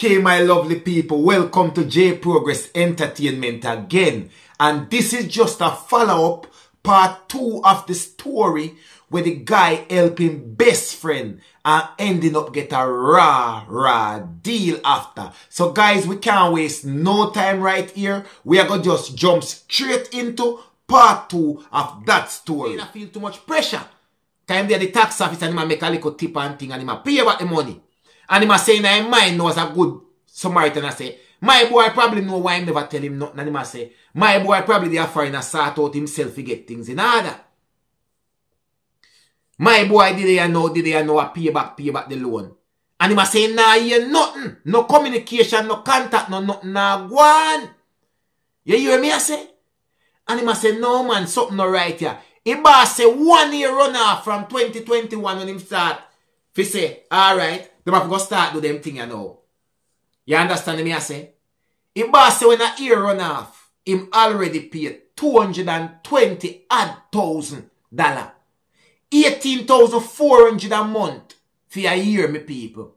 Okay, my lovely people, welcome to J Progress Entertainment again. And this is just a follow-up, part 2 of the story where the guy helping best friend and ending up get a raw deal after. So guys, we can't waste no time right here. We are going to just jump straight into part 2 of that story. I feel too much pressure. Time there the tax office and he make a little tip and thing and he pay about the money. And he say in his mind knows a good Samaritan. I say, my boy probably know why I never tell him nothing. And he say, my boy probably there foreign and sort out himself to get things in order. My boy did he know a pay back the loan. And he say, nah, hear nothing. No communication, no contact, no nothing, nah, go on. You hear me I say? And he say, no man, something not right here. He boss say 1 year run off from 2021 when him start. If he say, alright. They have to go start do them thing you know. You understand me I say? If boss say when a year run off, him already paid $220,000. 18,400 a month for a year, me people.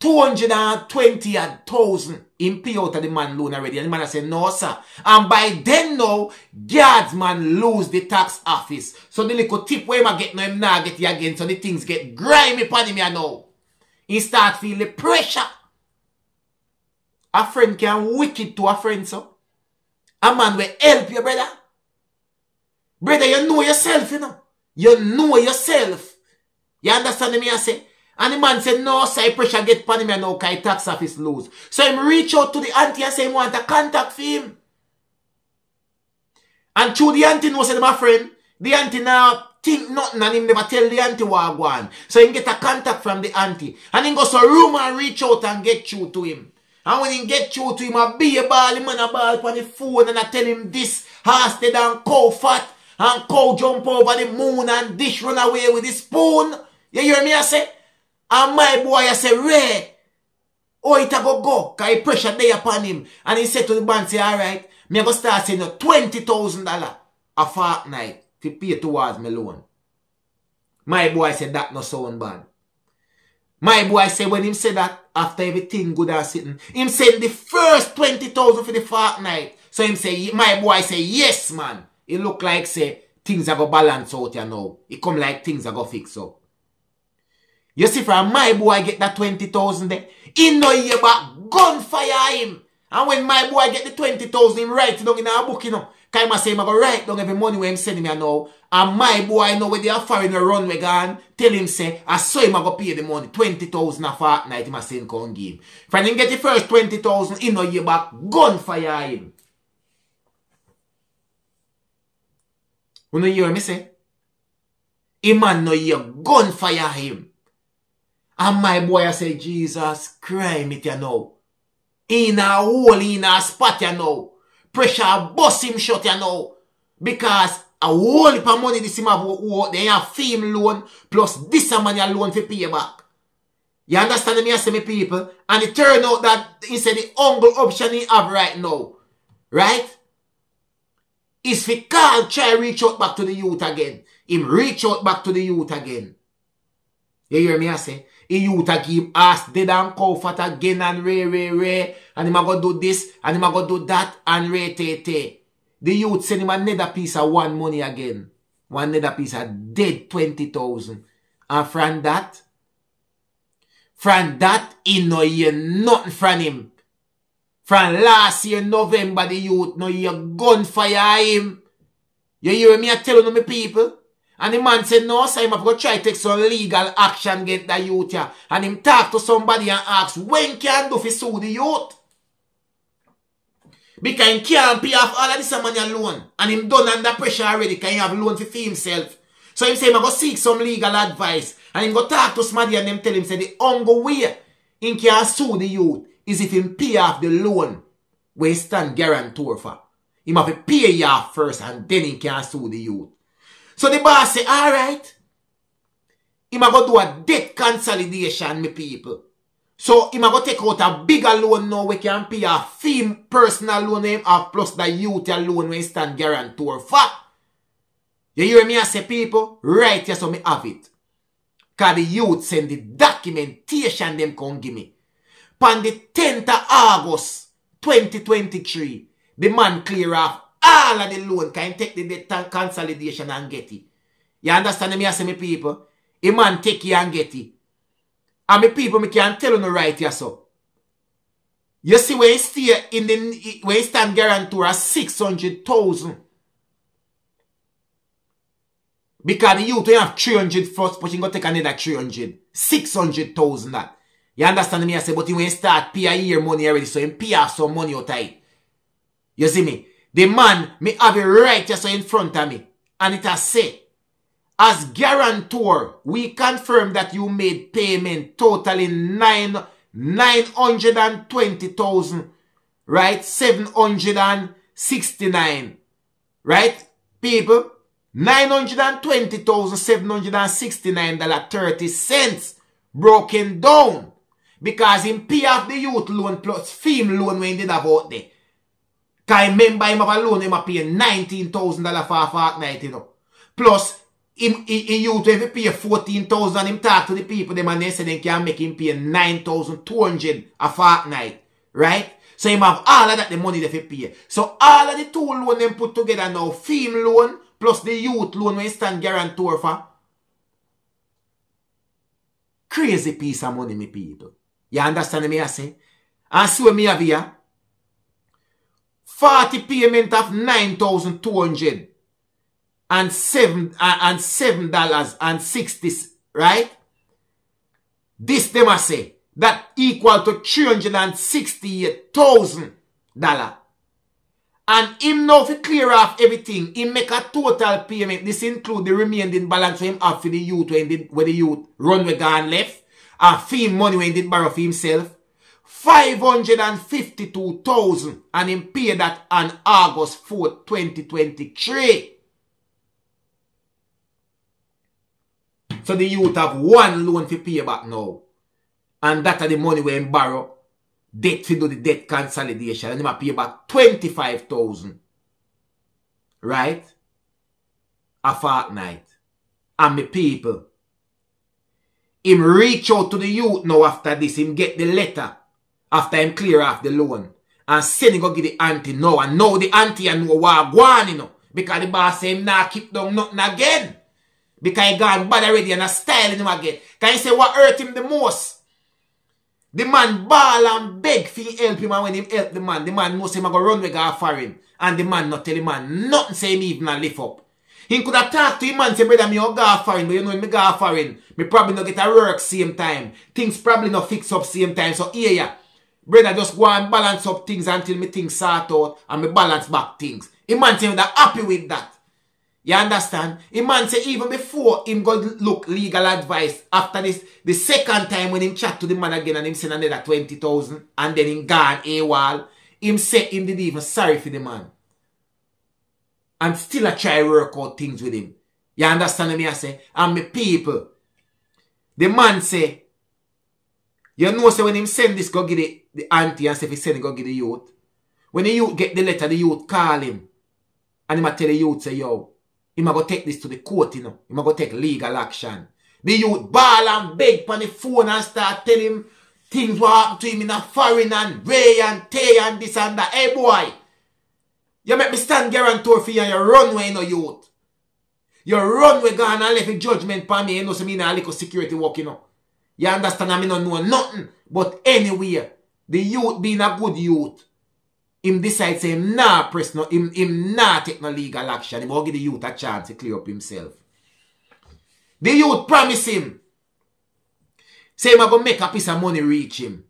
220,000 him pay out of the man loan already. And the man say, no sir. And by then now, guardsman lose the tax office. So the little tip where him get now, him not get it again. So the things get grimy upon him you know. He start feel the pressure. A friend can wicked to a friend, so. A man will help you, brother. Brother, you know yourself, you know. You know yourself. You understand me, I say? And the man said, no, sir, pressure get upon him, you know, because tax office lose. So him reach out to the auntie and say, he want a contact for him. And through the auntie knows, my friend, the auntie now think nothing and him never tell the auntie what go on. So he get a contact from the auntie. And he goes to room and reach out and get through to him. And when he get through to him, I be a ball, him and a ball upon the phone and I tell him this, horse dead and cow fat, and cow jump over the moon and dish run away with the spoon. You hear me I say? And my boy I say, Ray, oh it a go, cause he pressure there upon him. And he said to the band, say, alright, me a go start saying $20,000 a fortnight to pay towards my loan. My boy said that no sound bad. My boy said when him said that, after everything good and sitting, him send the first 20,000 for the fortnight. So him say, my boy say, yes man. It look like say, things are go balance out you know. It come like things are go fix up. You see from my boy get that 20,000 there, he no hear back, gunfire him. And when my boy get the 20,000, him write it down in a book, you know. Cause I say, I go write down every money where him sending me now. And my boy know where they are foreigner runway gone. Tell him say, I saw him I go pay the money. 20,000 a fortnight him a send come give him. If I didn't get the first 20,000, he no hear back, gunfire him. You know hear me say? A man no hear gunfire him. And my boy I say, Jesus Christ, it you know. In a hole, in a spot you know. Pressure bust him shut you know. Because a whole heap of money this him have they have fame loan plus this a money loan for pay back. You understand me I say me people? And it turn out that he said the only option he have right now. Right? Is for Carl try reach out back to the youth again. Him reach out back to the youth again. You hear me I say? The youth a give ass dead and cow fat again and ray. And him a go do this and him a go do that and ray te. The youth send him another piece of one money again. One another piece of dead 20,000. And from that, he no hear nothing from him. From last year November, the youth no hear gunfire him. You hear me I tell you my people? And the man said, no, sir, I'm going to try to take some legal action against the youth here. And him talk to somebody and ask, when can do for sue the youth? Because he can't pay off all of this money alone. And him done under pressure already because he have loan for himself. So him say, I'm going to seek some legal advice. And him go talk to somebody and them tell him, say, the only way he can sue the youth is if him pay off the loan where he stand guarantor for. He have to pay you off first and then he can sue the youth. So the boss say, alright. He might go do a debt consolidation, me people. So he might go take out a bigger loan now. We can pay a fee personal loan him off plus the youth loan when he stand guarantor for. You hear me I say people? Right here so me have it. Cause the youth send the documentation them come give me. on the 10th of August 2023, the man clear off all of the loan, can take the debt consolidation and get it. You understand me? I say, me people, a man take it and get it. And me people, me can tell you no right here, so. You see, when you stay in the, when you stand guarantor at 600,000. Because the youth, you have 300 first, but you go take another 300. 600,000 that. You understand me? I say, but when you start pay a year money already, so you pay off some money out of it. You see me? The man, me have it right just in front of me. And it has say, as guarantor, we confirm that you made payment totaling 920,000, right? 769, right? People, $920,769.30 broken down because him pay off the youth loan plus film loan when he did about there. Because I remember him have a loan, him pay $19,000 for a fortnight, you know. Plus, him youth if he pay 14,000, him talk to the people, them and they say they can make him pay 9,200 a fortnight, right? So him have all of that, the money they pay. So all of the two loan them put together now, film loan plus the youth loan when you stand guarantor for. Crazy piece of money, me people. You understand me I say? And so me have here 40 payment of 9,200 and $7.60, right? This them I say that equal to $368,000. And him now if he clear off everything, he make a total payment. This include the remaining balance for him have for the youth when the youth run with gone left. And fee money when he did borrow for himself. 552,000 and him pay that on August 4th, 2023. So the youth have one loan to pay back now. And that are the money where him borrow. Debt to do the debt consolidation. And him pay back 25,000. Right? A fortnight. And me people. Him reach out to the youth now after this. Him get the letter. After him clear off the loan. And send him go get the auntie now. And now the auntie and know what going, you know. Because the boss say him not keep down nothing again. Because he gone bad already and a styling him again. Can you say what hurt him the most? The man ball and beg for help him, and when him help the man knows him a go run with go foreign. And the man not tell him man nothing say him even a lift up. He could have talked to him and say, brother, me go foreign, but you know me go foreign. Me probably not get a work same time. Things probably not fix up same time. So here ya. Brother, just go and balance up things until me things sort out and me balance back things. The man say that happy with that. You understand? The man say even before him go look legal advice, after this, the second time when him chat to the man again and him send another 20,000 and then him gone AWOL, him say him did even sorry for the man. And still I try to work out things with him. You understand me I say? And me people, the man say, you know say when him send this go get the auntie and say if he send it go get the youth. When the youth get the letter, the youth call him. And him a tell the youth say, yo, he might go take this to the court, you know. He might go take legal action. The youth ball and beg on the phone and start telling him things what happen to him in a foreign and Ray and Tay and this and that. Hey boy, you make me stand guarantor for you and you run away, you know, youth. You run away gone and left a judgment for me, you know, so me in a little security work, you know. You understand, I mean, I don't know nothing. But anyway, the youth being a good youth, him decide say him nah press no, him nah take no legal action. Him will give the youth a chance to clear up himself. The youth promise him. Say him going to make a piece of money reach him.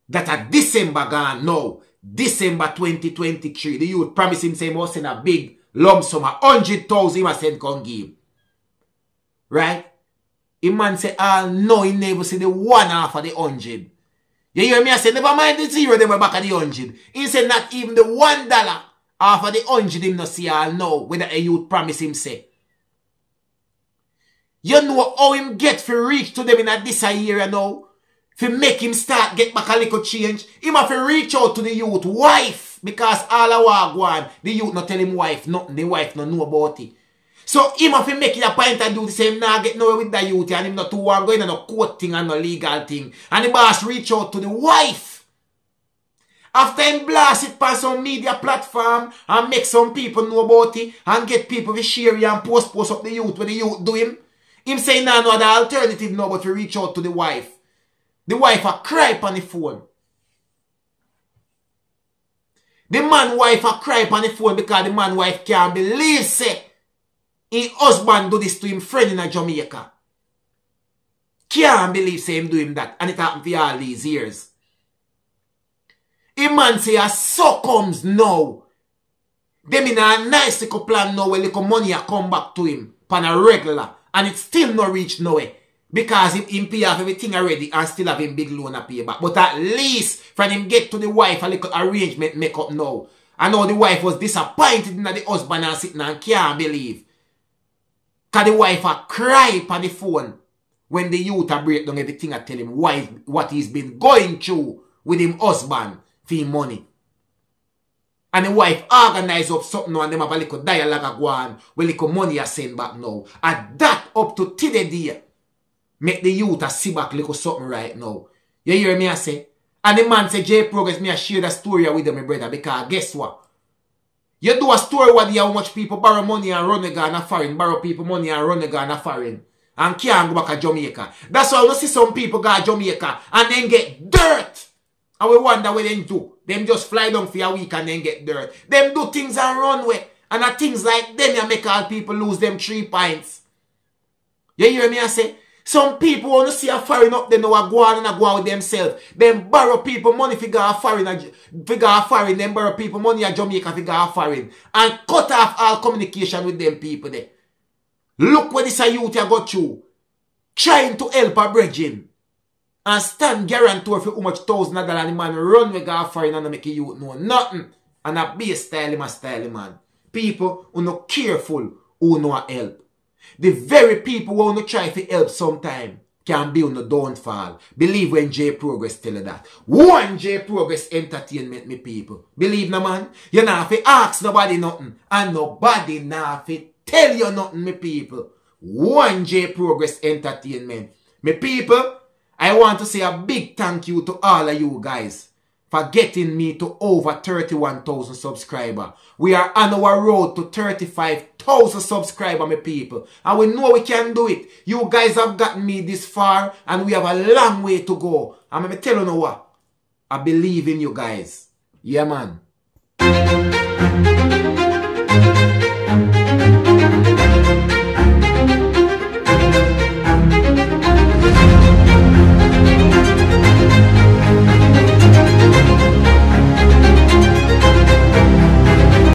That a December gone now. December 2023. The youth promise him say him will send a big lump sum of 100,000 him a send come give. Right? Him man say, no, he never see the one half of the 100. You hear me? I say, never mind the zero, they were back at the 100. He said, not even the $1 half of the 100 him not see all know whether a youth promise him say. You know how him get for reach to them in a this year now? For make him start get back a little change. Him have to reach out to the youth wife. Because all I want, the youth not tell him wife nothing. The wife not know about it. So him have to make it a point and do the same. Now get nowhere with the youth and him not too want going on no court thing and no legal thing. And the boss reach out to the wife. After him blast it on some media platform and make some people know about it and get people to share it and post up the youth what the youth do him say nah, no other alternative no but to reach out to the wife. The wife a cry on the phone. The man wife a cry on the phone because the man wife can't believe say his husband do this to him friend in Jamaica. Can't believe say him do him that and it happened for all these years. A man say as so comes now. Them in a nice little plan now where little money a come back to him pan a regular and it still not reach nowhere. Because him pay off everything already and still have him big loan to pay back. But at least from him get to the wife a little arrangement make up now. I know the wife was disappointed in the husband and sitting and can't believe. Because the wife a cry on the phone when the youth a break down everything and tell him what he's been going through with him husband for him money. And the wife organize up something now and them have a little dialogue go on with little money a send back now. And that up to today day. Make the youth a see back little something right now. You hear me I say? And the man say, J Progress, me I share that story with them, my brother, because guess what? You do a story where how much people borrow money and run again a foreign, borrow people money and run again a foreign, and can't go back to Jamaica. That's why you see some people go to Jamaica and then get dirt. And we wonder what they do. Them just fly down for a week and then get dirt. Them do things and run away. And at things like them, you make all people lose them 3 points. You hear me I say? Some people want to see a foreign up, they know a go on and a go on with themselves. Them borrow people money for go a foreign, then borrow people money at Jamaica for go a foreign. And cut off all communication with them people there. Look what this a youth you got through. Trying to help a bridging. And stand guarantor for how much $1,000 the man run with go a foreign and make a youth know nothing. And a be a style man. People who not careful who know help. The very people who want to try to help sometime can be on the downfall. Believe when J Progress tell you that. One J Progress entertainment, me people. Believe no man. You not have to ask nobody nothing. And nobody not have to tell you nothing, me people. One J Progress entertainment. Me people, I want to say a big thank you to all of you guys for getting me to over 31,000 subscribers. We are on our road to 35,000 subscribers, my people. And we know we can do it. You guys have gotten me this far and we have a long way to go. And I'm going to tell you what. I believe in you guys. Yeah, man.